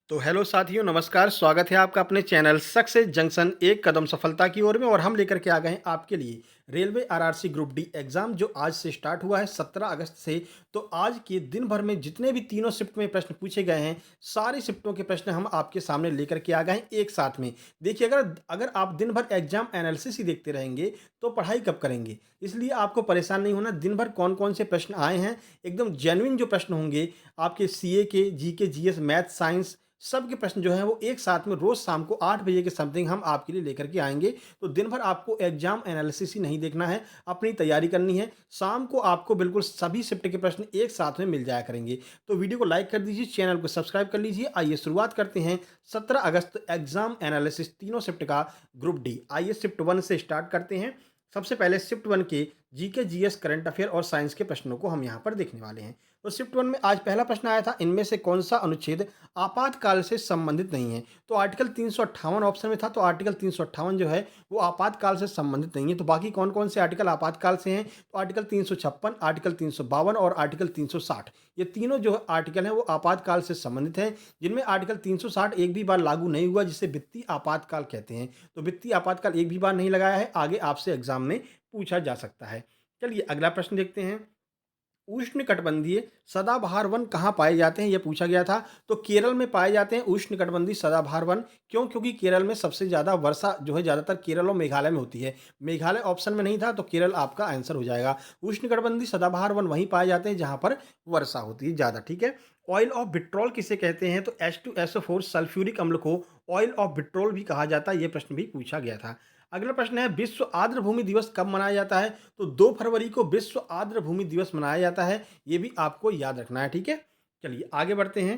तो हेलो साथियों, नमस्कार। स्वागत है आपका अपने चैनल सक्सेस जंक्शन एक कदम सफलता की ओर में। और हम लेकर के आ गए हैं आपके लिए railway RRC group D exam, जो आज से स्टार्ट हुआ है 17 अगस्त से। तो आज के दिन भर में जितने भी तीनों शिफ्ट में प्रश्न पूछे गए हैं, सारी शिफ्टों के प्रश्न हम आपके सामने लेकर के आ गए हैं एक साथ में। देखिए, अगर अगर आप दिन भर एग्जाम एनालिसिस ही देखते रहेंगे तो पढ़ाई कब करेंगे। इसलिए आपको परेशान नहीं होना। दिन भर कौन कौन से प्रश्न आए हैं, एकदम जेन्युइन जो प्रश्न होंगे आपके सीए के, जीके, जीएस, मैथ, साइंस, सबके प्रश्न जो हैं वो एक साथ में रोज़ शाम को 8 बजे के समथिंग हम आपके लिए लेकर के आएँगे। तो दिन भर आपको एग्ज़ाम एनालिसिस ही नहीं देखना है, अपनी तैयारी करनी है। शाम को आपको बिल्कुल सभी शिफ्ट के प्रश्न एक साथ में मिल जाया करेंगे। तो वीडियो को लाइक कर दीजिए, चैनल को सब्सक्राइब कर लीजिए। आइए शुरुआत करते हैं 17 अगस्त एग्ज़ाम एनालिसिस तीनों शिफ्ट का ग्रुप डी। आइए शिफ्ट 1 से स्टार्ट करते हैं। सबसे पहले शिफ्ट 1 के जीके, जीएस, करंट अफेयर और साइंस के प्रश्नों को हम यहाँ पर देखने वाले हैं। तो शिफ्ट 1 में आज पहला प्रश्न आया था, इनमें से कौन-सा अनुच्छेद आपातकाल से संबंधित नहीं है। तो आर्टिकल 358 ऑप्शन में था, तो आर्टिकल 358 जो है वो आपातकाल से संबंधित नहीं है। तो बाकी कौन-कौन से आर्टिकल आपातकाल से हैं, तो आर्टिकल 356, आर्टिकल 352 और आर्टिकल 360, ये तीनों जो आर्टिकल हैं वो आपातकाल से संबंधित हैं। जिनमें आर्टिकल 360 एक भी बार लागू नहीं हुआ, जिसे वित्तीय आपातकाल कहते हैं। तो वित्तीय आपातकाल एक भी बार नहीं लगाया है, आगे आपसे एग्जाम में पूछा जा सकता है। चलिए अगला प्रश्न देखते हैं। उष्णकटिबंधीय सदाबहार वन कहाँ पाए जाते हैं, यह पूछा गया था। तो केरल में पाए जाते हैं उष्णकटिबंधीय सदाबहार वन। क्यों? क्योंकि केरल में सबसे ज़्यादा वर्षा जो है ज़्यादातर केरल और मेघालय में होती है। मेघालय ऑप्शन में नहीं था, तो केरल आपका आंसर हो जाएगा। उष्णकटिबंधीय सदाबहार वन वहीं पाए जाते हैं जहाँ पर वर्षा होती है ज़्यादा। ठीक है। ऑयल ऑफ विट्रॉल किसे कहते हैं, तो H2SO4 सल्फ्यूरिक अम्ल को ऑयल ऑफ विट्रॉल भी कहा जाता है। यह प्रश्न भी पूछा गया था। अगला प्रश्न है, विश्व आर्द्र भूमि दिवस कब मनाया जाता है। तो 2 फरवरी को विश्व आर्द्र भूमि दिवस मनाया जाता है। ये भी आपको याद रखना है। ठीक है। चलिए आगे बढ़ते हैं।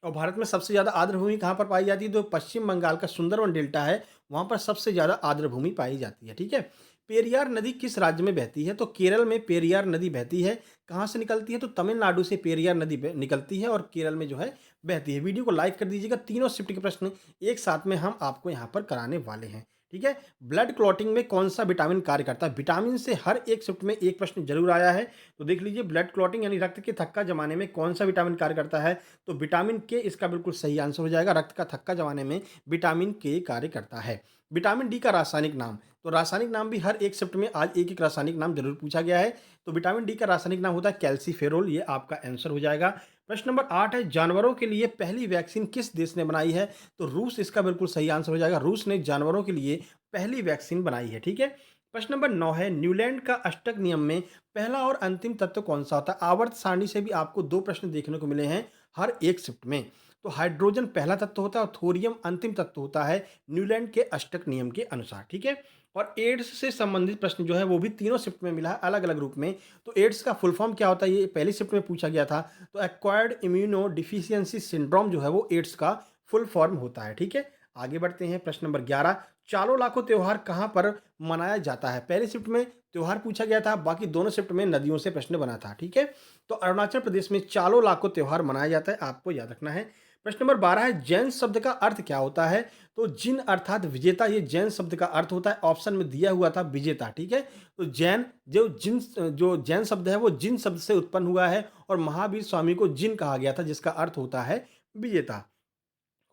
और भारत में सबसे ज़्यादा आर्द्र भूमि कहाँ पर पाई जाती है, तो पश्चिम बंगाल का सुंदरवन डेल्टा है, वहाँ पर सबसे ज़्यादा आर्द्र भूमि पाई जाती है। ठीक है। पेरियार नदी किस राज्य में बहती है, तो केरल में पेरियार नदी बहती है। कहाँ से निकलती है, तो तमिलनाडु से पेरियार नदी निकलती है और केरल में जो है बहती है। वीडियो को लाइक कर दीजिएगा। तीनों शिफ्ट के प्रश्न एक साथ में हम आपको यहाँ पर कराने वाले हैं। ठीक है। ब्लड क्लॉटिंग में कौन सा विटामिन कार्य करता है, विटामिन से हर एक शिफ्ट में एक प्रश्न जरूर आया है। तो देख लीजिए, ब्लड क्लॉटिंग यानी रक्त के थक्का जमाने में कौन सा विटामिन कार्य करता है, तो विटामिन के इसका बिल्कुल सही आंसर हो जाएगा। रक्त का थक्का जमाने में विटामिन के कार्य करता है। विटामिन डी का रासायनिक नाम, तो रासायनिक नाम भी हर एक शिफ्ट में आज एक एक रासायनिक नाम जरूर पूछा गया है। तो विटामिन डी का रासायनिक नाम होता है कैल्सीफेरोल, ये आपका आंसर हो जाएगा। प्रश्न नंबर 8 है, जानवरों के लिए पहली वैक्सीन किस देश ने बनाई है, तो रूस इसका बिल्कुल सही आंसर हो जाएगा। रूस ने जानवरों के लिए पहली वैक्सीन बनाई है। ठीक है। प्रश्न नंबर 9 है, न्यूलैंड का अष्टक नियम में पहला और अंतिम तत्व कौन सा होता है। आवर्त सारणी से भी आपको 2 प्रश्न देखने को मिले हैं हर एक शिफ्ट में। तो हाइड्रोजन पहला तत्व होता है और थोरियम अंतिम तत्व होता है न्यूलैंड के अष्टक नियम के अनुसार। ठीक है। और एड्स से संबंधित प्रश्न जो है वो भी तीनों शिफ्ट में मिला है अलग अलग रूप में। तो एड्स का फुल फॉर्म क्या होता है, ये पहली शिफ्ट में पूछा गया था। तो एक्वायर्ड इम्यूनो डिफिशियंसी सिंड्रोम जो है वो एड्स का फुल फॉर्म होता है। ठीक है। आगे बढ़ते हैं। प्रश्न नंबर 11, चालो लाखो त्योहार कहाँ पर मनाया जाता है। पहली शिफ्ट में त्योहार पूछा गया था, बाकी दोनों शिफ्ट में नदियों से प्रश्न बना था। ठीक है। तो अरुणाचल प्रदेश में चालो लाखो त्योहार मनाया जाता है, आपको याद रखना है। प्रश्न नंबर 12 है, जैन शब्द का अर्थ क्या होता है, तो जिन अर्थात विजेता, ये जैन शब्द का अर्थ होता है। ऑप्शन में दिया हुआ था विजेता। ठीक है। तो जैन जो जैन शब्द है वो जिन शब्द से उत्पन्न हुआ है और महावीर स्वामी को जिन कहा गया था, जिसका अर्थ होता है विजेता।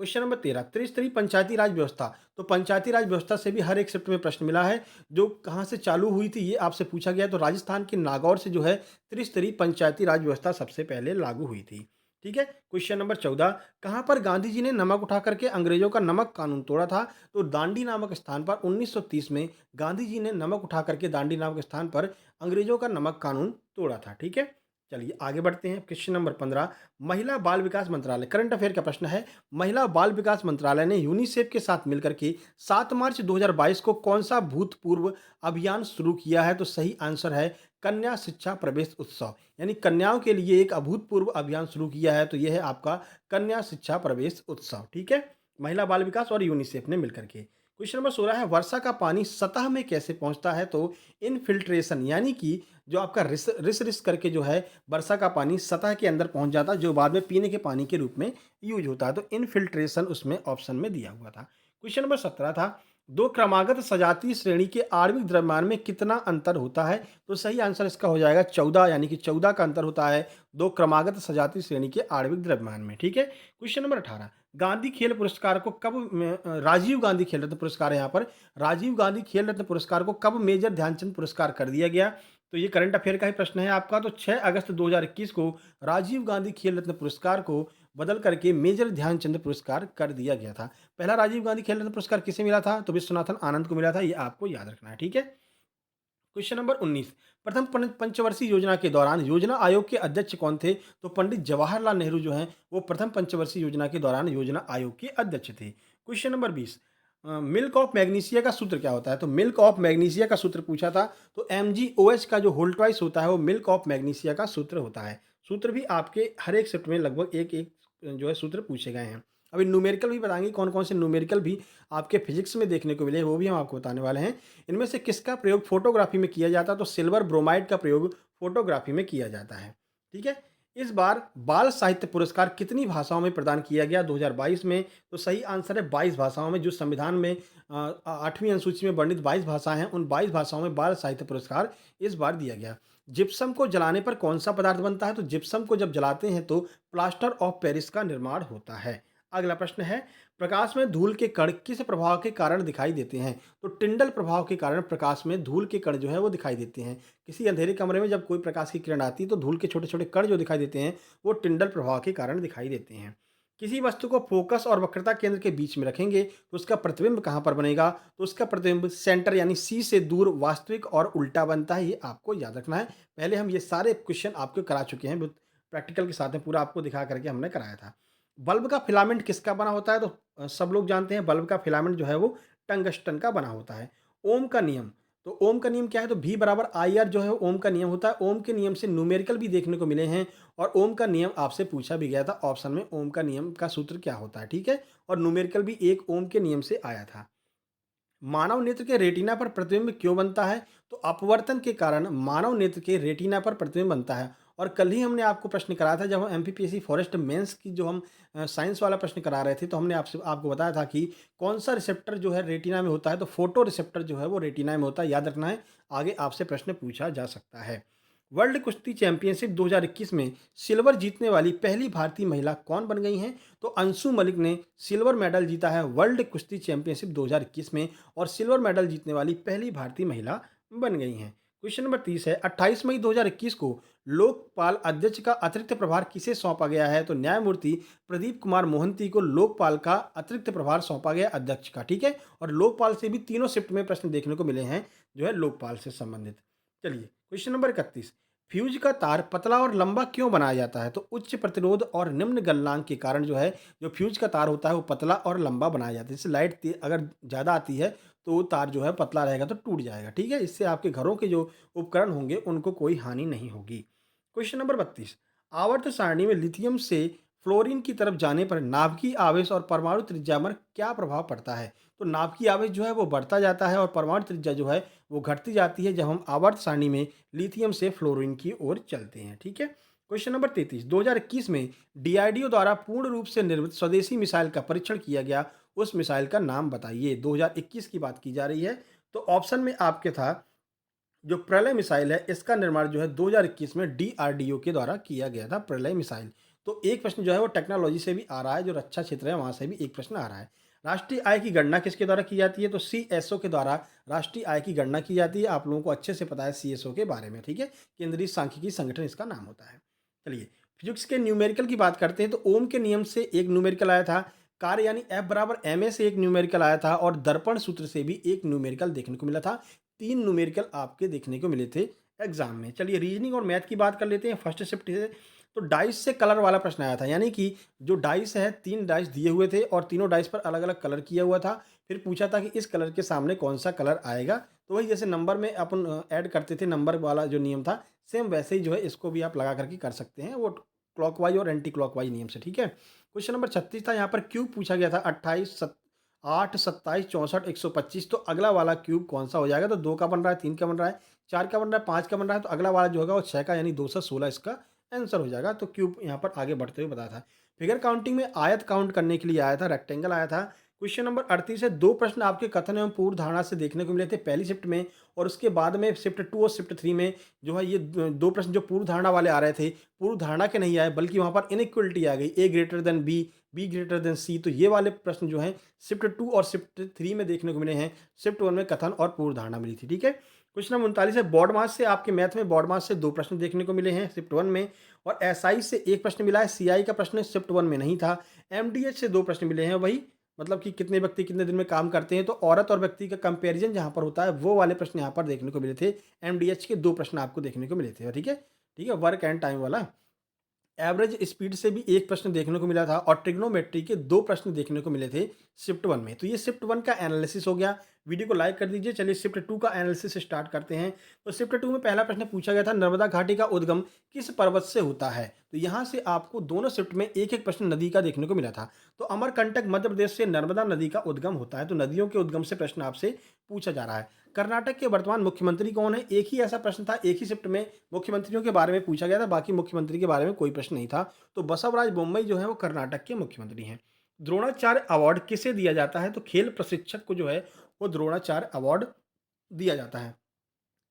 क्वेश्चन नंबर 13, त्रिस्तरीय पंचायती राज व्यवस्था, तो पंचायती राज व्यवस्था से भी हर एक शिफ्ट में प्रश्न मिला है। जो कहाँ से चालू हुई थी ये आपसे पूछा गया। तो राजस्थान के नागौर से जो है त्रिस्तरीय पंचायती राज व्यवस्था सबसे पहले लागू हुई थी। ठीक है। क्वेश्चन नंबर 14, कहाँ पर गांधी जी ने नमक उठा करके अंग्रेजों का नमक कानून तोड़ा था, तो दांडी नामक स्थान पर 1930 में गांधी जी ने नमक उठा करके दांडी नामक स्थान पर अंग्रेजों का नमक कानून तोड़ा था। ठीक है। चलिए आगे बढ़ते हैं। क्वेश्चन नंबर 15, महिला बाल विकास मंत्रालय, करंट अफेयर का प्रश्न है। महिला बाल विकास मंत्रालय ने यूनिसेफ के साथ मिलकर के 7 मार्च 2022 को कौन सा भूतपूर्व अभियान शुरू किया है, तो सही आंसर है कन्या शिक्षा प्रवेश उत्सव। यानी कन्याओं के लिए एक अभूतपूर्व अभियान शुरू किया है, तो यह है आपका कन्या शिक्षा प्रवेश उत्सव। ठीक है। महिला बाल विकास और यूनिसेफ ने मिलकर के। क्वेश्चन नंबर 16 है, वर्षा का पानी सतह में कैसे पहुंचता है, तो इनफिल्ट्रेशन, यानी कि जो आपका रिस रिस रिस करके जो है वर्षा का पानी सतह के अंदर पहुंच जाता है, जो बाद में पीने के पानी के रूप में यूज होता है। तो इनफिल्ट्रेशन उसमें ऑप्शन में दिया हुआ था। क्वेश्चन नंबर 17 था, दो क्रमागत सजातीय श्रेणी के आणविक द्रव्यमान में कितना अंतर होता है? तो सही आंसर इसका हो जाएगा 14, यानी कि 14 का अंतर होता है दो क्रमागत सजातीय श्रेणी के आणविक द्रव्यमान में। ठीक है। क्वेश्चन नंबर 18, गांधी खेल पुरस्कार को कब राजीव गांधी खेल रत्न पुरस्कार है यहाँ पर, राजीव गांधी खेल रत्न पुरस्कार को कब मेजर ध्यानचंद पुरस्कार कर दिया गया? तो ये करंट अफेयर का ही प्रश्न है आपका। तो 6 अगस्त 2021 को राजीव गांधी खेल रत्न पुरस्कार को बदल करके मेजर ध्यानचंद पुरस्कार कर दिया गया था। पहला राजीव गांधी खेल रत्न पुरस्कार किसे मिला था? तो विश्वनाथन आनंद को मिला था। ये आपको याद रखना है। ठीक है। क्वेश्चन नंबर 19, प्रथम पंचवर्षीय योजना के दौरान योजना आयोग के अध्यक्ष कौन थे? तो पंडित जवाहरलाल नेहरू जो हैं वो प्रथम पंचवर्षीय योजना के दौरान योजना आयोग के अध्यक्ष थे। Question number 20, milk of magnesia का सूत्र क्या होता है? तो मिल्क ऑफ मैग्नीशिया का सूत्र पूछा था। तो MgOH का जो होल्ट वाइस होता है वो मिल्क ऑफ मैग्नीशिया का सूत्र होता है। सूत्र भी आपके हर एक शिफ्ट में लगभग एक एक जो है सूत्र पूछे गए हैं। अभी न्यूमेरिकल भी बताएंगे, कौन कौन से न्यूमेरिकल भी आपके फिजिक्स में देखने को मिले वो भी हम आपको बताने वाले हैं। इनमें से किसका प्रयोग फोटोग्राफी में किया जाता है? तो सिल्वर ब्रोमाइड का प्रयोग फोटोग्राफी में किया जाता है। ठीक है। इस बार बाल साहित्य पुरस्कार कितनी भाषाओं में प्रदान किया गया 2022 में? तो सही आंसर है 22 भाषाओं में। जो संविधान में 8वीं अनुसूची में वर्णित 22 भाषाएं हैं, उन 22 भाषाओं में बाल साहित्य पुरस्कार इस बार दिया गया। जिप्सम को जलाने पर कौन सा पदार्थ बनता है? तो जिप्सम को जब जलाते हैं तो प्लास्टर ऑफ पेरिस का निर्माण होता है। अगला प्रश्न है, प्रकाश में धूल के कण किस प्रभाव के कारण दिखाई देते हैं? तो टिंडल प्रभाव के कारण प्रकाश में धूल के कण जो है वो दिखाई देते हैं। किसी अंधेरे कमरे में जब कोई प्रकाश की किरण आती है तो धूल के छोटे छोटे कण जो दिखाई देते हैं वो टिंडल प्रभाव के कारण दिखाई देते हैं। किसी वस्तु को फोकस और वक्रता केंद्र के बीच में रखेंगे तो उसका प्रतिबिंब कहाँ पर बनेगा? तो उसका प्रतिबिंब सेंटर यानी सी से दूर वास्तविक और उल्टा बनता है। ये आपको याद रखना है। पहले हम ये सारे क्वेश्चन आपको करा चुके हैं, प्रैक्टिकल के साथ में पूरा आपको दिखा करके हमने कराया था। बल्ब का फिलामेंट किसका बना होता है? तो सब लोग जानते हैं बल्ब का फिलामेंट जो है वो टंगस्टन का बना होता है। ओम का नियम, तो ओम का नियम क्या है? तो V बराबर IR जो है ओम का नियम होता है। ओम के नियम से न्यूमेरिकल भी देखने को मिले हैं और ओम का नियम आपसे पूछा भी गया था ऑप्शन में, ओम का नियम का सूत्र क्या होता है? ठीक है। और न्यूमेरिकल भी एक ओम के नियम से आया था। मानव नेत्र के रेटिना पर प्रतिबिंब क्यों बनता है? तो अपवर्तन के कारण मानव नेत्र के रेटिना पर प्रतिबिंब बनता है। और कल ही हमने आपको प्रश्न कराया था, जब हम MPPSC फॉरेस्ट मेंस की जो हम साइंस वाला प्रश्न करा रहे थे, तो हमने आपको बताया था कि कौन सा रिसेप्टर जो है रेटिना में होता है। तो फोटो रिसेप्टर जो है वो रेटिना में होता है। याद रखना है, आगे आपसे प्रश्न पूछा जा सकता है। वर्ल्ड कुश्ती चैंपियनशिप 2021 में सिल्वर जीतने वाली पहली भारतीय महिला कौन बन गई हैं? तो अंशु मलिक ने सिल्वर मेडल जीता है वर्ल्ड कुश्ती चैंपियनशिप 2021 में और सिल्वर मेडल जीतने वाली पहली भारतीय महिला बन गई हैं। क्वेश्चन नंबर 30 है, 28 मई 2021 को लोकपाल अध्यक्ष का अतिरिक्त प्रभार किसे सौंपा गया है? तो न्यायमूर्ति प्रदीप कुमार मोहंती को लोकपाल का अतिरिक्त प्रभार सौंपा गया अध्यक्ष का। ठीक है। और लोकपाल से भी तीनों शिफ्ट में प्रश्न देखने को मिले हैं जो है लोकपाल से संबंधित। चलिए क्वेश्चन नंबर 31, फ्यूज का तार पतला और लंबा क्यों बनाया जाता है? तो उच्च प्रतिरोध और निम्न गलनांक के कारण जो है जो फ्यूज का तार होता है वो पतला और लंबा बनाया जाता है। जैसे लाइट अगर ज़्यादा आती है तो वो तार जो है पतला रहेगा तो टूट जाएगा। ठीक है। इससे आपके घरों के जो उपकरण होंगे उनको कोई हानि नहीं होगी। क्वेश्चन नंबर 32, आवर्त सारणी में लिथियम से फ्लोरीन की तरफ जाने पर नाभिकीय आवेश और परमाणु त्रिज्या पर क्या प्रभाव पड़ता है? तो नाभिकीय आवेश जो है वो बढ़ता जाता है और परमाणु त्रिज्या जो है वो घटती जाती है जब हम आवर्त सारणी में लिथियम से फ्लोरीन की ओर चलते हैं। ठीक है। क्वेश्चन नंबर 33, 2021 में DRDO द्वारा पूर्ण रूप से निर्मित स्वदेशी मिसाइल का परीक्षण किया गया, उस मिसाइल का नाम बताइए। 2021 की बात की जा रही है। तो ऑप्शन में आपके था जो प्रलय मिसाइल है, इसका निर्माण जो है 2021 में DRDO के द्वारा किया गया था, प्रलय मिसाइल। तो एक प्रश्न जो है वो टेक्नोलॉजी से भी आ रहा है, जो रक्षा क्षेत्र है वहां से भी एक प्रश्न आ रहा है। राष्ट्रीय आय की गणना किसके द्वारा की जाती है? तो CSO के द्वारा राष्ट्रीय आय की गणना की जाती है। आप लोगों को अच्छे से पता है CSO के बारे में। ठीक है। केंद्रीय सांख्यिकी संगठन इसका नाम होता है। चलिए फिजिक्स के न्यूमेरिकल की बात करते हैं। तो ओम के नियम से एक न्यूमेरिकल आया था, कार्य यानी F बराबर ma से एक न्यूमेरिकल आया था और दर्पण सूत्र से भी एक न्यूमेरिकल देखने को मिला था। 3 न्यूमेरिकल आपके देखने को मिले थे एग्जाम में। चलिए रीजनिंग और मैथ की बात कर लेते हैं फर्स्ट शिफ्ट से। तो डाइस से कलर वाला प्रश्न आया था, यानी कि जो डाइस है 3 डाइस दिए हुए थे और तीनों डाइस पर अलग अलग कलर किया हुआ था। फिर पूछा था कि इस कलर के सामने कौन सा कलर आएगा। तो वही जैसे नंबर में अपन ऐड करते थे, नंबर वाला जो नियम था सेम वैसे ही जो है इसको भी आप लगा करके कर सकते हैं, वो क्लॉकवाइज और एंटी क्लॉकवाइज नियम से। ठीक है। क्वेश्चन नंबर 36 था, यहाँ पर क्यूब पूछा गया था 28 8 27 64 125। तो अगला वाला क्यूब कौन सा हो जाएगा? तो 2 का बन रहा है, 3 का बन रहा है, 4 का बन रहा है, 5 का बन रहा है। तो अगला वाला जो होगा वो 6 का यानी 216 इसका आंसर हो जाएगा। तो क्यूब यहाँ पर आगे बढ़ते हुए बताया था। फिगर काउंटिंग में आयत काउंट करने के लिए आया था, रेक्टेंगल आया था। क्वेश्चन नंबर 38 है, 2 प्रश्न आपके कथन एवं पूर्व धारणा से देखने को मिले थे पहली शिफ्ट में, और उसके बाद में शिफ्ट 2 और शिफ्ट 3 में जो है ये 2 प्रश्न जो पूर्व धारणा वाले आ रहे थे, पूर्व धारणा के नहीं आए बल्कि वहाँ पर इनइक्वालिटी आ गई, A greater than B, B greater than C. तो ये वाले प्रश्न जो हैं शिफ्ट 2 और शिफ्ट 3 में देखने को मिले हैं, शिफ्ट 1 में कथन और पूर्व धारणा मिली थी, ठीक है। क्वेश्चन नंबर 39 है, बोर्ड मास से आपके मैथ में बोर्ड मास से 2 प्रश्न देखने को मिले हैं शिफ्ट 1 में, और एसआई से 1 प्रश्न मिला है, सीआई का प्रश्न शिफ्ट 1 में नहीं था। एमडीएच से 2 प्रश्न मिले हैं, वही मतलब कि कितने व्यक्ति कितने दिन में काम करते हैं, तो औरत और व्यक्ति का कंपैरिजन जहाँ पर होता है वो वाले प्रश्न यहाँ पर देखने को मिले थे। एमडीएच के 2 प्रश्न आपको देखने को मिले थे, ठीक है? ठीक है, वर्क एंड टाइम वाला। एवरेज स्पीड से भी 1 प्रश्न देखने को मिला था, और ट्रिग्नोमेट्री के 2 प्रश्न देखने को मिले थे शिफ्ट 1 में। तो ये शिफ्ट 1 का एनालिसिस हो गया। वीडियो को लाइक कर दीजिए। चलिए शिफ्ट 2 का एनालिसिस स्टार्ट करते हैं। तो शिफ्ट 2 में पहला प्रश्न पूछा गया था, नर्मदा घाटी का उद्गम किस पर्वत से होता है? तो यहाँ से आपको दोनों शिफ्ट में एक-एक प्रश्न नदी का देखने को मिला था। तो अमरकंटक मध्य प्रदेश से नर्मदा नदी का उद्गम होता है। तो नदियों के उद्गम से प्रश्न आपसे पूछा जा रहा है। कर्नाटक के वर्तमान मुख्यमंत्री कौन है? एक ही ऐसा प्रश्न था, एक ही शिफ्ट में मुख्यमंत्रियों के बारे में पूछा गया था, बाकी मुख्यमंत्री के बारे में कोई प्रश्न नहीं था। तो बसवराज बोम्मई जो है वो कर्नाटक के मुख्यमंत्री हैं। द्रोणाचार्य अवार्ड किसे दिया जाता है? तो खेल प्रशिक्षक को जो है वो द्रोणाचार्य अवार्ड दिया जाता है।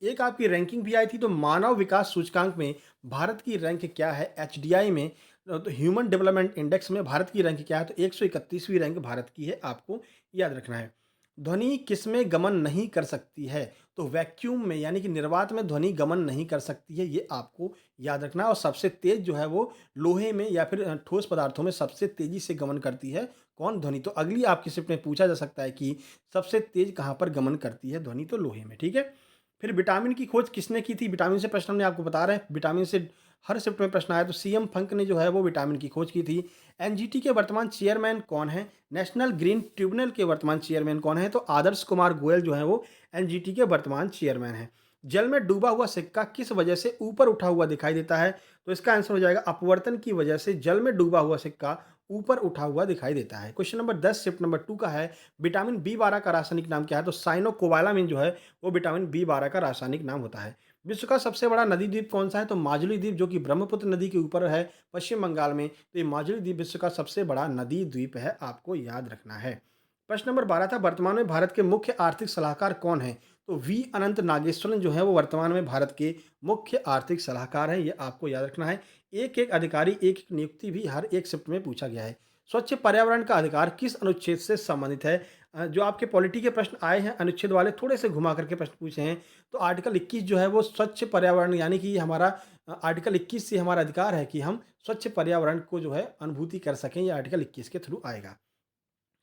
एक आपकी रैंकिंग भी आई थी, तो मानव विकास सूचकांक में भारत की रैंक क्या है? एचडीआई में तो ह्यूमन डेवलपमेंट इंडेक्स में भारत की रैंक क्या है? तो 131वीं रैंक भारत की है, आपको याद रखना है। ध्वनि किसमें गमन नहीं कर सकती है? तो वैक्यूम में, यानी कि निर्वात में ध्वनि गमन नहीं कर सकती है, ये आपको याद रखना है। और सबसे तेज जो है वो लोहे में या फिर ठोस पदार्थों में सबसे तेजी से गमन करती है कौन? ध्वनि। तो अगली आपकी शिफ्ट में पूछा जा सकता है कि सबसे तेज कहाँ पर गमन करती है ध्वनि? तो लोहे में, ठीक है। फिर विटामिन की खोज किसने की थी? विटामिन से प्रश्न हमने आपको बता रहे हैं, विटामिन से हर शिफ्ट में प्रश्न आया। तो सीएम फंक ने जो है वो विटामिन की खोज की थी। एनजीटी के वर्तमान चेयरमैन कौन है? नेशनल ग्रीन ट्रिब्यूनल के वर्तमान चेयरमैन कौन है? तो आदर्श कुमार गोयल जो है वो एनजीटी के वर्तमान चेयरमैन हैं। जल में डूबा हुआ सिक्का किस वजह से ऊपर उठा हुआ दिखाई देता है? तो इसका आंसर हो जाएगा अपवर्तन की वजह से जल में डूबा हुआ सिक्का ऊपर उठा हुआ दिखाई देता है। क्वेश्चन नंबर 10 शिफ्ट नंबर 2 का है, विटामिन बी 12 का रासायनिक नाम क्या है? तो साइनोकोबालामिन जो है वो विटामिन बी 12 का रासायनिक नाम होता है। विश्व का सबसे बड़ा नदी द्वीप कौन सा है? तो माजुली द्वीप, जो कि ब्रह्मपुत्र नदी के ऊपर है पश्चिम बंगाल में। तो ये माजुली द्वीप विश्व का सबसे बड़ा नदी द्वीप है, आपको याद रखना है। प्रश्न नंबर 12 था, वर्तमान में भारत के मुख्य आर्थिक सलाहकार कौन है? तो वी अनंत नागेश्वरन जो है वो वर्तमान में भारत के मुख्य आर्थिक सलाहकार हैं, ये आपको याद रखना है। एक एक अधिकारी एक एक नियुक्ति भी हर एक शिफ्ट में पूछा गया है। स्वच्छ पर्यावरण का अधिकार किस अनुच्छेद से संबंधित है? जो आपके पॉलिटी के प्रश्न आए हैं अनुच्छेद वाले, थोड़े से घुमा करके प्रश्न पूछे हैं। तो आर्टिकल 21 जो है वो स्वच्छ पर्यावरण, यानी कि हमारा आर्टिकल 21 से हमारा अधिकार है कि हम स्वच्छ पर्यावरण को जो है अनुभूति कर सकें, ये आर्टिकल 21 के थ्रू आएगा।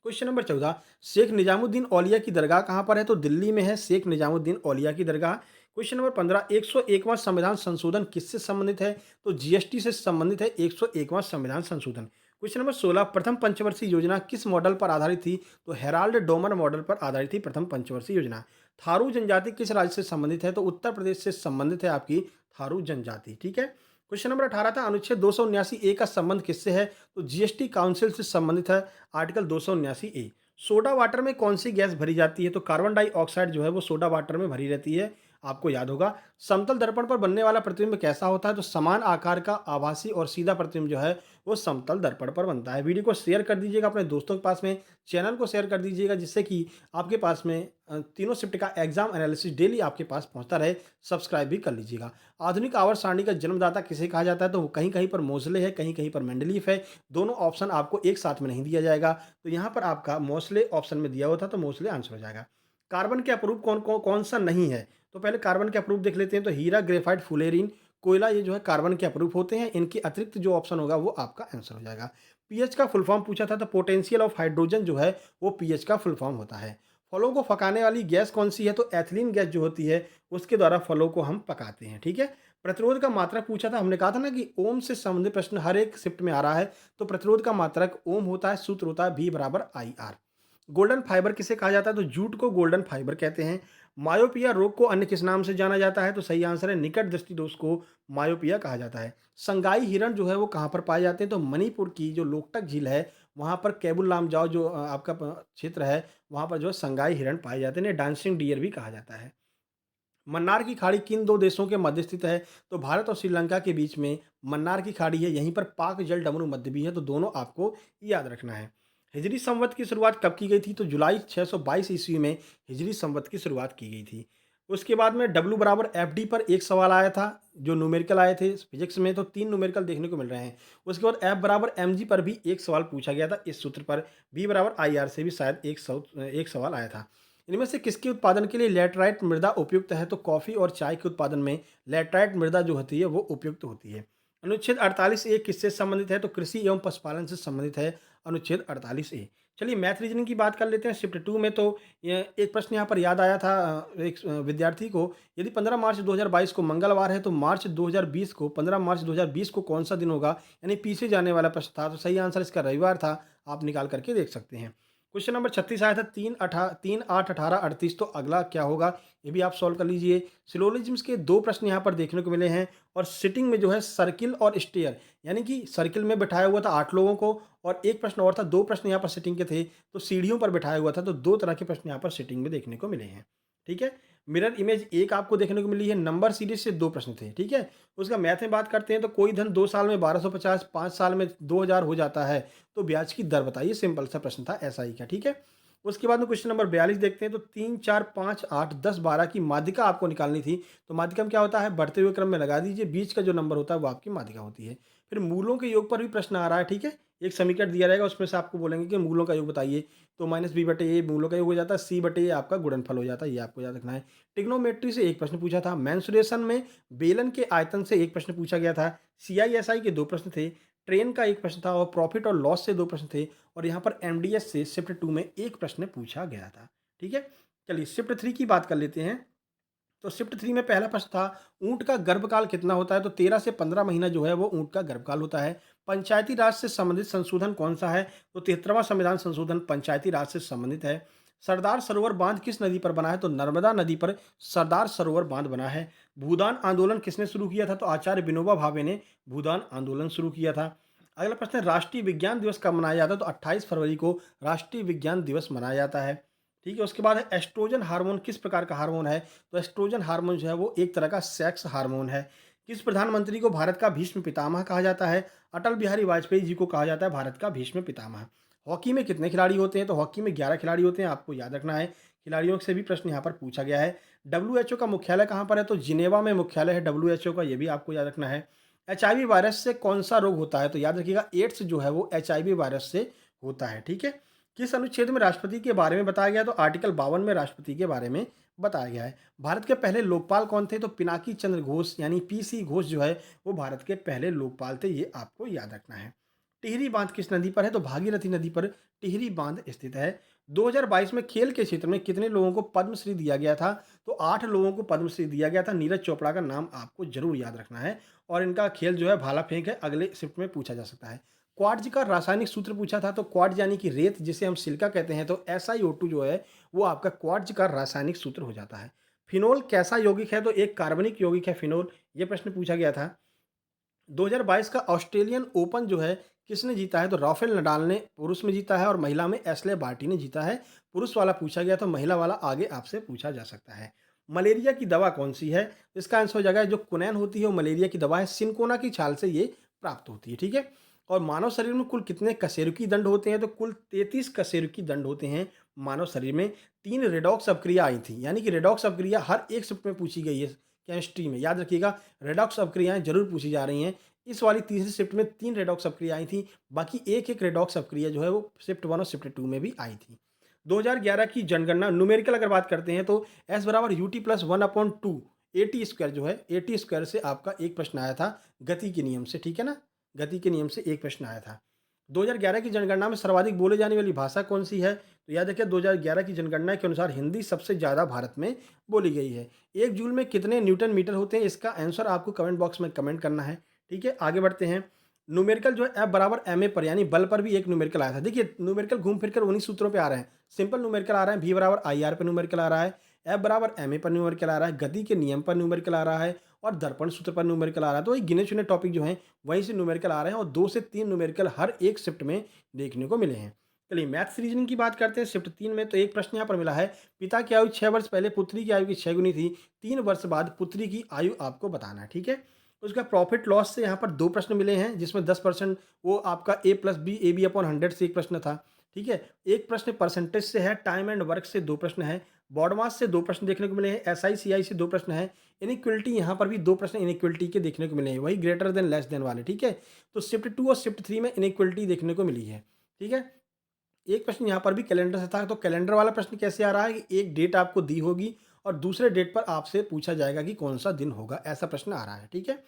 क्वेश्चन नंबर 14, शेख निजामुद्दीन औलिया की दरगाह कहाँ पर है? तो दिल्ली में है शेख निजामुद्दीन औलिया की दरगाह। क्वेश्चन नंबर 15, 101वां संविधान संशोधन किससे संबंधित है? तो जीएसटी से संबंधित है 101वां संविधान संशोधन। क्वेश्चन नंबर 16, प्रथम पंचवर्षीय योजना किस मॉडल पर आधारित थी? तो हेराल्ड डोमर मॉडल पर आधारित थी प्रथम पंचवर्षीय योजना। थारू जनजाति किस राज्य से संबंधित है? तो उत्तर प्रदेश से संबंधित है आपकी थारू जनजाति, ठीक है। क्वेश्चन नंबर 18 था, अनुच्छेद 279 ए का संबंध किससे है? तो जीएसटी काउंसिल से संबंधित है, आर्टिकल 279 ए। सोडा वाटर में कौन सी गैस भरी जाती है? तो कार्बन डाइऑक्साइड जो है वो सोडा वाटर में भरी रहती है, आपको याद होगा। समतल दर्पण पर बनने वाला प्रतिबिंब कैसा होता है? तो समान आकार का आभासी और सीधा प्रतिबिंब जो है वो समतल दर्पण पर बनता है। वीडियो को शेयर कर दीजिएगा अपने दोस्तों के पास में, चैनल को शेयर कर दीजिएगा, जिससे कि आपके पास में तीनों शिफ्ट का एग्जाम एनालिसिस डेली आपके पास पहुंचता रहे। सब्सक्राइब भी कर लीजिएगा। आधुनिक आवर्त सारणी का जन्मदाता किसे कहा जाता है? तो कहीं कहीं पर मोसले है, कहीं कहीं पर मेंडलीफ है। दोनों ऑप्शन आपको एक साथ में नहीं दिया जाएगा, तो यहाँ पर आपका मोसले ऑप्शन में दिया हुआ था, तो मोसले आंसर हो जाएगा। कार्बन के अप्रूप कौन सा नहीं है? तो पहले कार्बन के अप्रूप देख लेते हैं। तो हीरा, ग्रेफाइट, फुलेरिन, कोयला, ये जो है कार्बन के अप्रूप होते हैं। इनके अतिरिक्त जो ऑप्शन होगा वो आपका आंसर हो जाएगा। पीएच का फुल फॉर्म पूछा था, तो पोटेंशियल ऑफ हाइड्रोजन जो है वो पीएच का फुल फॉर्म होता है। फलों को पकाने वाली गैस कौन सी है? तो एथिलीन गैस जो होती है उसके द्वारा फलों को हम पकाते हैं, ठीक है। प्रतिरोध का मात्रक पूछा था, हमने कहा था ना कि ओम से संबंधित प्रश्न हर एक शिफ्ट में आ रहा है। तो प्रतिरोध का मात्रक ओम होता है, सूत्र होता है V = IR। गोल्डन फाइबर किसे कहा जाता है? तो जूट को गोल्डन फाइबर कहते हैं। मायोपिया रोग को अन्य किस नाम से जाना जाता है? तो सही आंसर है निकट दृष्टि दोष को मायोपिया कहा जाता है। संगाई हिरण जो है वो कहाँ पर पाए जाते हैं? तो मणिपुर की जो लोकटक झील है वहाँ पर, केबुल लामजाओ जो आपका क्षेत्र है, वहाँ पर जो है संगाई हिरण पाए जाते हैं। इन्हें डांसिंग डियर भी कहा जाता है। मन्नार की खाड़ी किन दो देशों के मध्य स्थित है? तो भारत और श्रीलंका के बीच में मन्नार की खाड़ी है, यहीं पर पाक जल डमरू मध्य भी है, तो दोनों आपको याद रखना है। हिजरी संवत की शुरुआत कब की गई थी? तो जुलाई 622 ईस्वी में हिजरी संवत की शुरुआत की गई थी। उसके बाद में W बराबर FD पर एक सवाल आया था, जो न्यूमेरिकल आए थे फिजिक्स में, तो 3 न्यूमेरिकल देखने को मिल रहे हैं। उसके बाद F बराबर mg पर भी एक सवाल पूछा गया था इस सूत्र पर। B बराबर IR से भी शायद एक सवाल आया था। इनमें से किसके उत्पादन के लिए लैटेराइट मृदा उपयुक्त है? तो कॉफ़ी और चाय के उत्पादन में लैटेराइट मृदा जो होती है वो उपयुक्त होती है। अनुच्छेद 48 ए किससे संबंधित है? तो कृषि एवं पशुपालन से संबंधित है अनुच्छेद 48 ए। चलिए मैथ रीजनिंग की बात कर लेते हैं। शिफ्ट 2 में तो ये एक प्रश्न यहाँ पर याद आया था एक विद्यार्थी को, यदि 15 मार्च 2022 को मंगलवार है तो मार्च 2020 को 15 मार्च 2020 को कौन सा दिन होगा? यानी पीछे जाने वाला प्रश्न था, तो सही आंसर इसका रविवार था। आप निकाल करके देख सकते हैं। क्वेश्चन नंबर 36 आया था 3, 8, 18, 38, तो अगला क्या होगा? ये भी आप सॉल्व कर लीजिए। सिलोजिज्म्स के 2 प्रश्न यहाँ पर देखने को मिले हैं, और सिटिंग में जो है सर्किल और स्टेयर, यानी कि सर्किल में बिठाया हुआ था 8 लोगों को, और एक प्रश्न और था, 2 प्रश्न यहाँ पर सिटिंग के थे, तो सीढ़ियों पर बिठाया हुआ था, तो 2 तरह के प्रश्न यहाँ पर सिटिंग में देखने को मिले हैं। ठीक है? मिरर इमेज एक आपको देखने को मिली है, नंबर सीरीज से 2 प्रश्न थे। ठीक है? उसका मैथ में बात करते हैं तो कोई धन 2 साल में 1250, 5 साल में 2000 हो जाता है, तो ब्याज की दर बताइए। सिंपल सा प्रश्न था, ऐसा ही का। ठीक है? उसके बाद में क्वेश्चन नंबर 42 देखते हैं, तो 3, 4, 5, 8, 10, 12 की माध्यिका आपको निकालनी थी। तो माध्यिका में क्या होता है? बढ़ते हुए क्रम में लगा दीजिए, बीच का जो नंबर होता है वो आपकी माध्यिका होती है। फिर मूलों के योग पर भी प्रश्न आ रहा है। ठीक है? एक समीकरण दिया रहेगा, उसमें से आपको बोलेंगे कि मूलों का योग बताइए, तो -b/a मूलों का योग हो जाता है, c/a आपका गुणनफल हो जाता है, ये आपको याद रखना है। ट्रिग्नोमेट्री से एक प्रश्न पूछा था। मेंसुरेशन में बेलन के आयतन से एक प्रश्न पूछा गया था। CISI के 2 प्रश्न थे। ट्रेन का एक प्रश्न था, और प्रॉफिट और लॉस से 2 प्रश्न थे, और यहाँ पर MDS से शिफ्ट 2 में एक प्रश्न पूछा गया था। ठीक है? चलिए शिफ्ट 3 की बात कर लेते हैं। तो शिफ्ट 3 में पहला प्रश्न था, ऊँट का गर्भकाल कितना होता है? तो 13 से 15 महीना जो है वो ऊँट का गर्भकाल होता है। पंचायती राज से संबंधित संशोधन कौन-सा है? तो 73वां संविधान संशोधन पंचायती राज से संबंधित है। सरदार सरोवर बांध किस नदी पर बना है? तो नर्मदा नदी पर सरदार सरोवर बांध बना है। भूदान आंदोलन किसने शुरू किया था? तो आचार्य विनोबा भावे ने भूदान आंदोलन शुरू किया था। अगला प्रश्न है, राष्ट्रीय विज्ञान दिवस कब मनाया जाता है? तो 28 फरवरी को राष्ट्रीय विज्ञान दिवस मनाया जाता है। ठीक है? उसके बाद है, एस्ट्रोजन हार्मोन किस प्रकार का हार्मोन है? तो एस्ट्रोजन हार्मोन जो है वो एक तरह का सेक्स हार्मोन है। किस प्रधानमंत्री को भारत का भीष्म पितामह कहा जाता है? अटल बिहारी वाजपेयी जी को कहा जाता है भारत का भीष्म पितामह। हॉकी में कितने खिलाड़ी होते हैं? तो हॉकी में 11 खिलाड़ी होते हैं, आपको याद रखना है। खिलाड़ियों से भी प्रश्न यहाँ पर पूछा गया है। WHO का मुख्यालय कहाँ पर है? तो जिनेवा में मुख्यालय है WHO का, ये भी आपको याद रखना है। HIV वायरस से कौन सा रोग होता है? तो याद रखिएगा, एड्स जो है वो HIV वायरस से होता है। ठीक है? किस अनुच्छेद में राष्ट्रपति के बारे में बताया गया? तो आर्टिकल 52 में राष्ट्रपति के बारे में बताया गया है। भारत के पहले लोकपाल कौन थे? तो पिनाकी चंद्र घोष, यानी PC घोष जो है वो भारत के पहले लोकपाल थे, ये आपको याद रखना है। टिहरी बांध किस नदी पर है? तो भागीरथी नदी पर टिहरी बांध स्थित है। 2022 में खेल के क्षेत्र में कितने लोगों को पद्मश्री दिया गया था? तो 8 लोगों को पद्मश्री दिया गया था। नीरज चोपड़ा का नाम आपको जरूर याद रखना है, और इनका खेल जो है भाला फेंक है, अगले शिफ्ट में पूछा जा सकता है। क्वार्ट्ज का रासायनिक सूत्र पूछा था। तो क्वार्ट्ज यानी कि रेत, जिसे हम सिलिका कहते हैं, तो SiO2 जो है वो आपका क्वार्ट्ज का रासायनिक सूत्र हो जाता है। फिनोल कैसा यौगिक है? तो एक कार्बनिक यौगिक है फिनोल, ये प्रश्न पूछा गया था। 2022 का ऑस्ट्रेलियन ओपन जो है किसने जीता है? तो राफेल नडाल ने पुरुष में जीता है, और महिला में एशले बार्टी ने जीता है। पुरुष वाला पूछा गया, तो महिला वाला आगे आपसे पूछा जा सकता है। मलेरिया की दवा कौन सी है? इसका आंसर हो जाएगा, जो कुनैन होती है वो मलेरिया की दवा है। सिनकोना की छाल से ये प्राप्त होती है। ठीक है? और मानव शरीर में कुल कितने कशेरुकी दंड होते हैं? तो कुल 33 कशेरुकी दंड होते हैं मानव शरीर में। 3 रेडॉक्स अवक्रिया आई थी, यानी कि रेडॉक्स अवक्रिया हर एक शिफ्ट में पूछी गई है केमिस्ट्री में, याद रखिएगा। रेडॉक्स अवक्रियाएं जरूर पूछी जा रही हैं। इस वाली तीसरी शिफ्ट में 3 रेडॉक्स अवक्रिया आई थी, बाकी एक रेडॉक्स अवक्रिया जो है वो शिफ्ट 1 और शिफ्ट 2 में भी आई थी। 2011 की जनगणना न्यूमेरिकल अगर बात करते हैं, तो S बराबर UT प्लस 1/2 AT स्क्वायर जो है, AT स्क्वायर से आपका एक प्रश्न आया था गति के नियम से। ठीक है ना? गति के नियम से एक प्रश्न आया था। 2011 की जनगणना में सर्वाधिक बोले जाने वाली भाषा कौन सी है? तो याद रखिए, 2011 की जनगणना के अनुसार हिंदी सबसे ज़्यादा भारत में बोली गई है। 1 जूल में कितने न्यूटन मीटर होते हैं? इसका आंसर आपको कमेंट बॉक्स में कमेंट करना है। ठीक है? आगे बढ़ते हैं। न्यूमेरिकल जो है F बराबर ma पर, यानी बल पर भी एक न्यूमेरिकल आया था। देखिए न्यूमेरिकल घूम फिर कर उन्हीं सूत्रों पे आ रहे हैं। सिंपल न्यूमेरिकल आ रहा है, V बराबर IR पर न्यूमेरिकल आ रहा है, F बराबर ma पर न्यूमेरिकल आ रहा है, गति के नियम पर न्यूमेरिकल आ रहा है, और दर्पण सूत्र पर न्यूमेरिकल आ रहा है। तो ये गिने चुने टॉपिक जो हैं वहीं से न्यूमेरिकल आ रहे हैं, और 2 से 3 न्यूमेरिकल हर एक शिफ्ट में देखने को मिले हैं। चलिए मैथ्स रीजनिंग की बात करते हैं। शिफ्ट 3 में तो एक प्रश्न यहाँ पर मिला है, पिता की आयु 6 वर्ष पहले पुत्री की आयु की 6 गुनी थी, 3 वर्ष बाद पुत्री की आयु आपको बताना है। ठीक है? उसका प्रॉफिट लॉस से यहाँ पर 2 प्रश्न मिले हैं, जिसमें 10% वो आपका A+B AB/100 से एक प्रश्न था। ठीक है? एक प्रश्न परसेंटेज से है, टाइम एंड वर्क से 2 प्रश्न हैं, बॉड मास से 2 प्रश्न देखने को मिले हैं, एसआई, सीआई से 2 प्रश्न हैं, इनइक्वालिटी यहाँ पर भी 2 प्रश्न इनइक्वालिटी के देखने को मिले हैं, वही ग्रेटर देन, लेस देन वाले, ठीक है? तो शिफ्ट 2 और शिफ्ट 3 में इनइक्वालिटी देखने को मिली है, ठीक है? एक प्रश्न यहाँ पर भी कैलेंडर से था, तो कैलेंडर वाला प्रश्न कैसे आ रहा है कि एक डेट आपको दी होगी और दूसरे डेट पर आपसे पूछा जाएगा कि कौन-सा दिन होगा, ऐसा प्रश्न आ रहा है, ठीक है?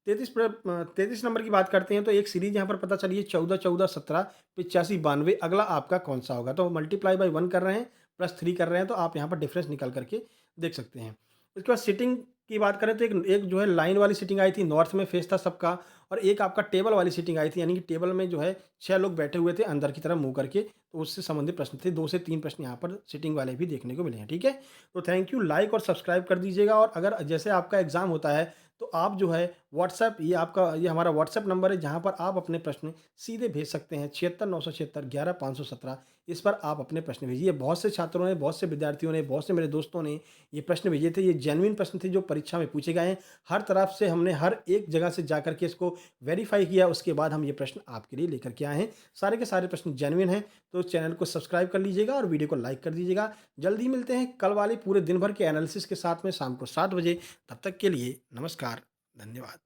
33 नंबर की बात करते हैं तो एक सीरीज़ यहाँ पर पता चली है 14, 14, 17, 85, 92 अगला आपका कौन-सा होगा? तो मल्टीप्लाई बाय 1 कर रहे हैं, प्लस 3 कर रहे हैं, तो आप यहाँ पर डिफरेंस निकाल कर के देख सकते हैं। उसके बाद सिटिंग की बात करें तो एक एक जो है लाइन वाली सिटिंग आई थी, नॉर्थ में फेस था सबका और एक आपका टेबल वाली सिटिंग आई थी, यानी कि टेबल में जो है 6 लोग बैठे हुए थे अंदर की तरफ मुँह करके, तो उससे संबंधित प्रश्न थे। 2 से 3 प्रश्न यहाँ पर सिटिंग वाले भी देखने को मिले हैं, ठीक है? तो थैंक यू, लाइक और सब्सक्राइब कर दीजिएगा और अगर जैसे आपका एग्ज़ाम होता है, तो आप जो है व्हाट्सएप ये हमारा व्हाट्सएप नंबर है जहाँ पर आप अपने प्रश्न सीधे भेज सकते हैं 76 976 11 517 इस पर आप अपने प्रश्न भेजिए। बहुत से छात्रों ने, बहुत से विद्यार्थियों ने, बहुत से मेरे दोस्तों ने ये प्रश्न भेजे थे। ये जेन्युइन प्रश्न थे जो परीक्षा में पूछे गए हैं। हर तरफ से हमने हर एक जगह से जा कर के इसको वेरीफ़ाई किया, उसके बाद हम ये प्रश्न आपके लिए लेकर के आए हैं। सारे के सारे प्रश्न जेन्युइन हैं, तो चैनल को सब्सक्राइब कर लीजिएगा और वीडियो को लाइक कर दीजिएगा। जल्दी मिलते हैं कल वाले पूरे दिन भर के एनालिसिस के साथ में शाम को 7 बजे। तब तक के लिए नमस्कार, धन्यवाद।